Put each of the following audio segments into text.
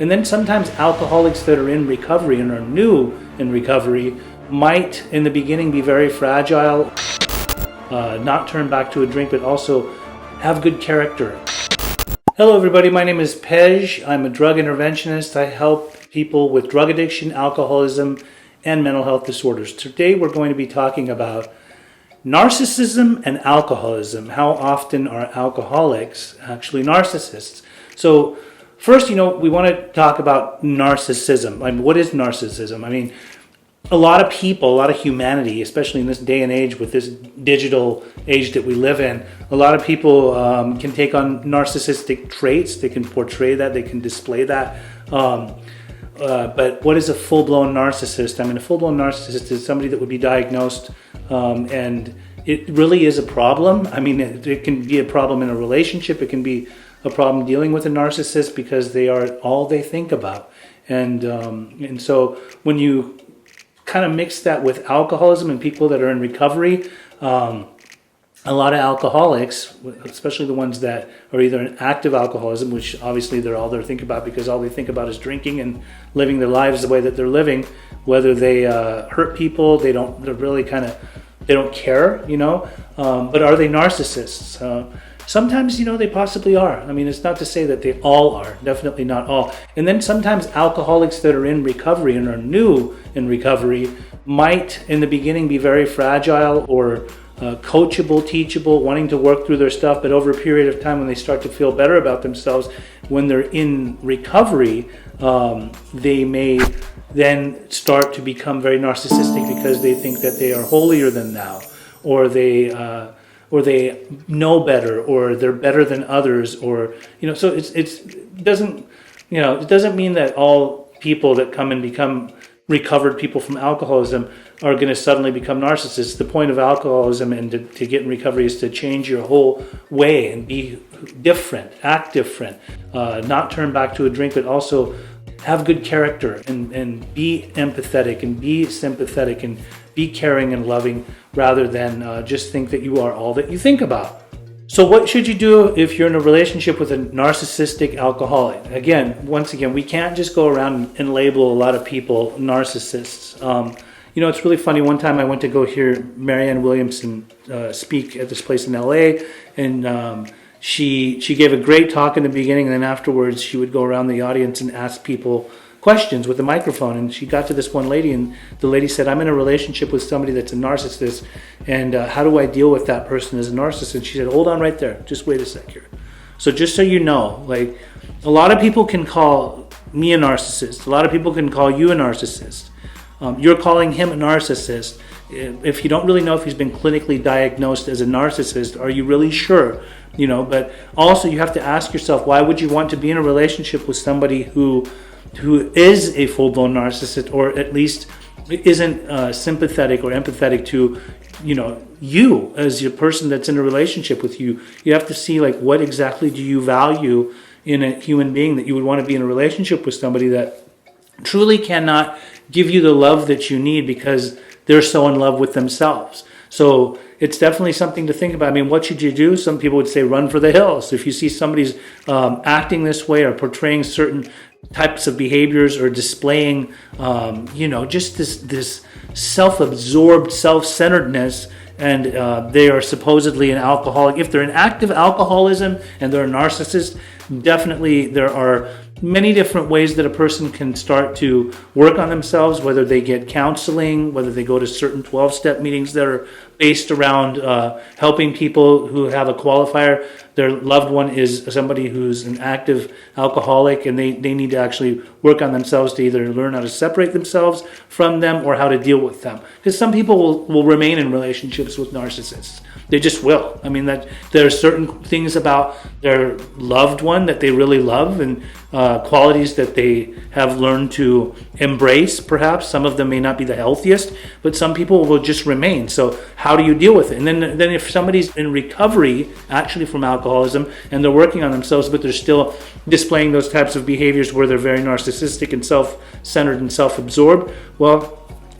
And then sometimes alcoholics that are in recovery and are new in recovery might in the beginning be very fragile, not turn back to a drink, but also have good character. Hello everybody, my name is Pej. I'm a drug interventionist. I help people with drug addiction, alcoholism, and mental health disorders. Today we're going to be talking about narcissism and alcoholism. How often are alcoholics actually narcissists? So first, we want to talk about narcissism. I mean, what is narcissism? I mean, a lot of people, a lot of humanity, especially in this day and age with this digital age that we live in, a lot of people can take on narcissistic traits. They can portray that, they can display that. But what is a full-blown narcissist? I mean, a full-blown narcissist is somebody that would be diagnosed and it really is a problem. I mean, it can be a problem in a relationship. It can be a problem dealing with a narcissist because they are all they think about. And so when you kind of mix that with alcoholism and people that are in recovery, a lot of alcoholics, especially the ones that are either in active alcoholism, which obviously they're all they think about because all they think about is drinking and living their lives the way that they're living, whether they hurt people, they don't care, but are they narcissists? Sometimes, they possibly are. I mean, it's not to say that they all are, definitely not all. And then sometimes alcoholics that are in recovery and are new in recovery might in the beginning be very fragile or coachable, teachable, wanting to work through their stuff, but over a period of time when they start to feel better about themselves, when they're in recovery, they may then start to become very narcissistic because they think that they are holier than thou, or they know better, or they're better than others, or so it doesn't mean that all people that come and become recovered people from alcoholism are going to suddenly become narcissists. The point of alcoholism and to get in recovery is to change your whole way and be different, act different, not turn back to a drink, but also have good character and be empathetic and be sympathetic and be caring and loving rather than just think that you are all that you think about. So what should you do if you're in a relationship with a narcissistic alcoholic? Once again, we can't just go around and label a lot of people narcissists. It's really funny. One time I went to go hear Marianne Williamson speak at this place in LA, and she gave a great talk in the beginning, and then afterwards she would go around the audience and ask people questions with a microphone. And she got to this one lady, and the lady said, I'm in a relationship with somebody that's a narcissist, and how do I deal with that person as a narcissist? And she said, hold on right there, just wait a sec here. So just so you know, like, a lot of people can call me a narcissist, a lot of people can call you a narcissist. You're calling him a narcissist. If you don't really know if he's been clinically diagnosed as a narcissist, are you really sure? But also you have to ask yourself, why would you want to be in a relationship with somebody who is a full-blown narcissist, or at least isn't sympathetic or empathetic to you as your person that's in a relationship with you? You have to see, like, what exactly do you value in a human being that you would want to be in a relationship with somebody that truly cannot give you the love that you need because they're so in love with themselves. So it's definitely something to think about. I mean, what should you do? Some people would say run for the hills. If you see somebody's acting this way or portraying certain types of behaviors or displaying, just this self-absorbed self-centeredness, and they are supposedly an alcoholic. If they're in active alcoholism and they're a narcissist, definitely there are many different ways that a person can start to work on themselves, whether they get counseling, whether they go to certain 12-step meetings that are based around helping people who have a qualifier. Their loved one is somebody who's an active alcoholic, and they need to actually work on themselves to either learn how to separate themselves from them or how to deal with them. Because some people will remain in relationships with narcissists. They just will. I mean, that there are certain things about their loved one that they really love, and qualities that they have learned to embrace, perhaps. Some of them may not be the healthiest, but some people will just remain. So how do you deal with it? And then if somebody's in recovery, actually from alcoholism, and they're working on themselves, but they're still displaying those types of behaviors where they're very narcissistic and self-centered and self-absorbed, well,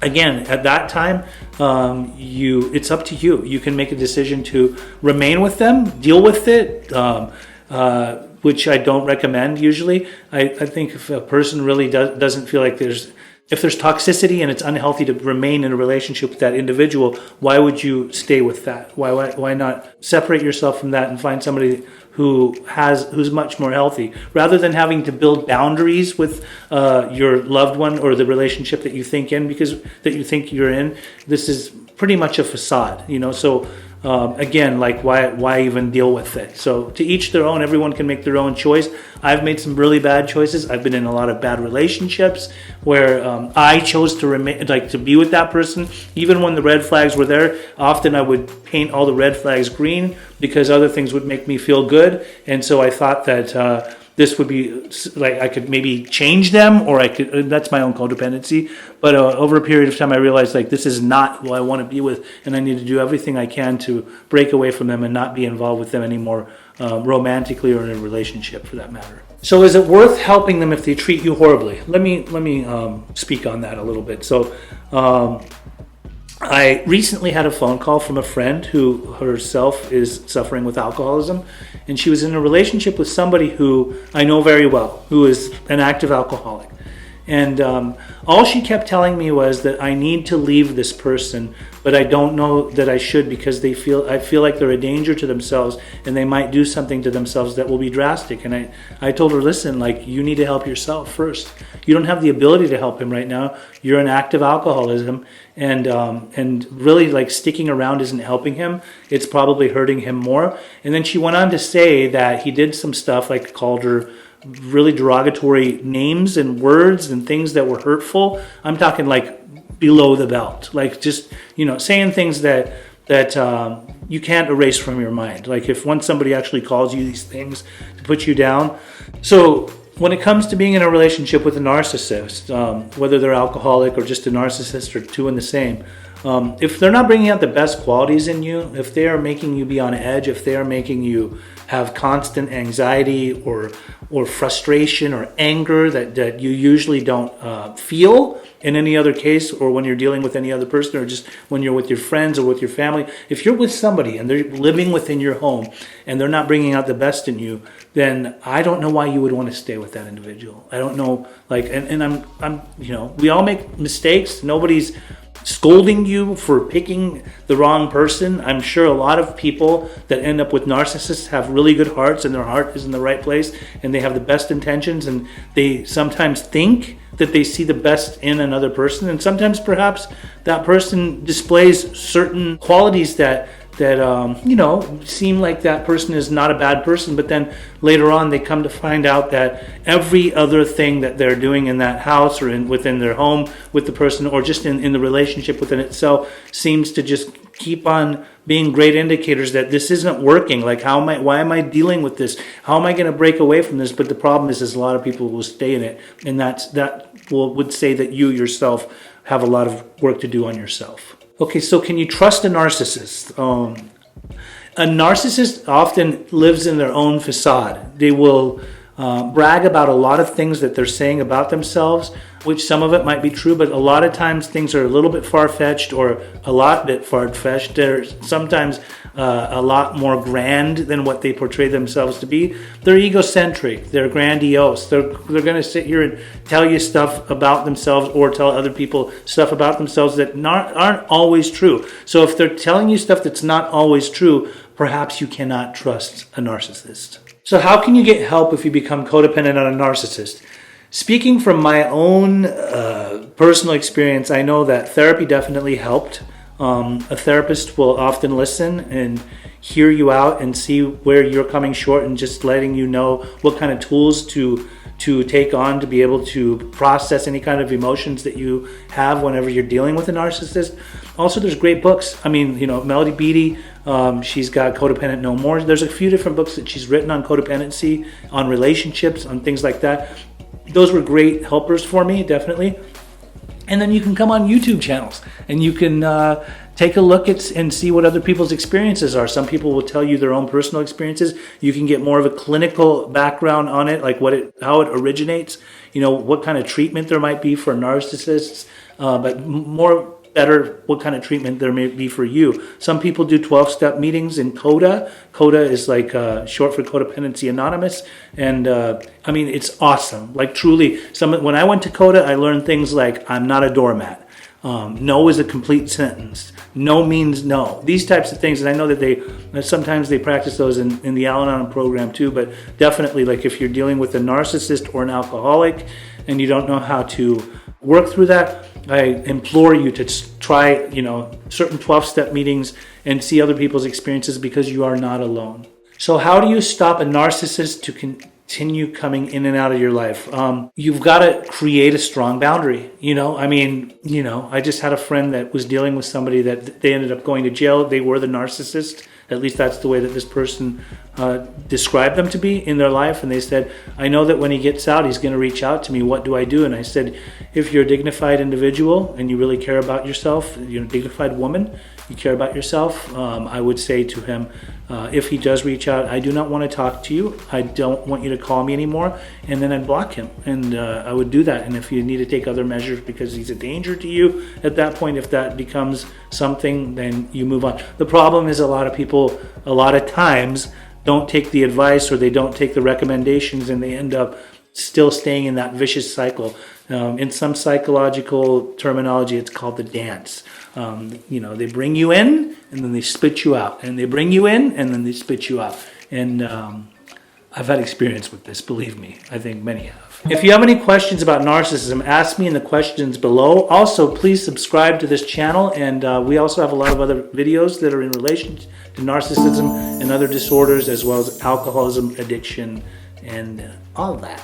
again, at that time, it's up to you. You can make a decision to remain with them, deal with it, which I don't recommend usually. I think if a person really doesn't feel like if there's toxicity and it's unhealthy to remain in a relationship with that individual, why would you stay with that? Why not separate yourself from that and find somebody who's much more healthy, rather than having to build boundaries with your loved one or the relationship that you think you're in. This is pretty much a facade, so again, like why even deal with it? So to each their own. Everyone can make their own choice. I've made some really bad choices. I've been in a lot of bad relationships where I chose to remain, to be with that person, even when the red flags were there. Often I would paint all the red flags green because other things would make me feel good, and so I thought that this would be like I could maybe change them, or I could. That's my own codependency. But over a period of time, I realized this is not who I want to be with, and I need to do everything I can to break away from them and not be involved with them anymore, romantically or in a relationship, for that matter. So, is it worth helping them if they treat you horribly? Let me speak on that a little bit. So, I recently had a phone call from a friend who herself is suffering with alcoholism, and she was in a relationship with somebody who I know very well, who is an active alcoholic. And all she kept telling me was that I need to leave this person, but I don't know that I should because I feel like they're a danger to themselves and they might do something to themselves that will be drastic. And I told her, listen, you need to help yourself first. You don't have the ability to help him right now. You're in active alcoholism, and really sticking around isn't helping him. It's probably hurting him more. And then she went on to say that he did some stuff, called her really derogatory names and words and things that were hurtful. I'm talking below the belt, just saying things that you can't erase from your mind. If once somebody actually calls you these things to put you down. So when it comes to being in a relationship with a narcissist, whether they're alcoholic or just a narcissist or two in the same, if they're not bringing out the best qualities in you, if they are making you be on edge, if they are making you have constant anxiety or frustration or anger that you usually don't feel in any other case, or when you're dealing with any other person, or just when you're with your friends or with your family, if you're with somebody and they're living within your home and they're not bringing out the best in you, then I don't know why you would want to stay with that individual. I don't know, and I'm we all make mistakes. Nobody's scolding you for picking the wrong person. I'm sure a lot of people that end up with narcissists have really good hearts and their heart is in the right place and they have the best intentions, and they sometimes think that they see the best in another person, and sometimes perhaps that person displays certain qualities that seem like that person is not a bad person, but then later on they come to find out that every other thing that they're doing in that house or within their home with the person, or just in the relationship within itself, seems to just keep on being great indicators that this isn't working. Why am I dealing with this? How am I going to break away from this? But the problem is a lot of people will stay in it, and would say that you yourself have a lot of work to do on yourself. Okay, so can you trust a narcissist? A narcissist often lives in their own facade. They will brag about a lot of things that they're saying about themselves, which some of it might be true, but a lot of times things are a little bit far-fetched or a lot bit far-fetched. They're sometimes a lot more grand than what they portray themselves to be. They're egocentric. They're grandiose. They're going to sit here and tell you stuff about themselves or tell other people stuff about themselves that aren't always true. So if they're telling you stuff that's not always true, perhaps you cannot trust a narcissist. So how can you get help if you become codependent on a narcissist? Speaking from my own personal experience, I know that therapy definitely helped. A therapist will often listen and hear you out and see where you're coming short, and just letting you know what kind of tools to take on to be able to process any kind of emotions that you have whenever you're dealing with a narcissist. Also, there's great books. Melody Beattie, she's got Codependent No More. There's a few different books that she's written on codependency, on relationships, on things like that. Those were great helpers for me, definitely. And then you can come on YouTube channels and you can take a look at and see what other people's experiences are. Some people will tell you their own personal experiences. You can get more of a clinical background on it, like how it originates, what kind of treatment there might be for narcissists. But more what kind of treatment there may be for you. Some people do 12-step meetings in CODA. CODA is like short for Codependency Anonymous. And I mean, it's awesome. Like truly, when I went to CODA, I learned things like I'm not a doormat. No is a complete sentence. No means no. These types of things, and I know that sometimes they practice those in the Al-Anon program too, but definitely like if you're dealing with a narcissist or an alcoholic and you don't know how to work through that, I implore you to try, certain 12-step meetings and see other people's experiences, because you are not alone. So how do you stop a narcissist to continue coming in and out of your life? You've got to create a strong boundary. I just had a friend that was dealing with somebody that they ended up going to jail. They were the narcissist. At least that's the way that this person described them to be in their life. And they said, I know that when he gets out, he's going to reach out to me. What do I do? And I said, if you're a dignified individual and you really care about yourself, you're a dignified woman, you care about yourself, I would say to him, if he does reach out, I do not want to talk to you. I don't want you to call me anymore. And then I'd block him. And I would do that. And if you need to take other measures because he's a danger to you, at that point, if that becomes something, then you move on. The problem is a lot of people, a lot of times, don't take the advice or they don't take the recommendations, and they end up still staying in that vicious cycle. In some psychological terminology, it's called the dance. They bring you in and then they spit you out, and they bring you in and then they spit you out. And I've had experience with this, believe me. I think many have. If you have any questions about narcissism, ask me in the questions below. Also, please subscribe to this channel, and we also have a lot of other videos that are in relation to narcissism and other disorders, as well as alcoholism, addiction, and all that.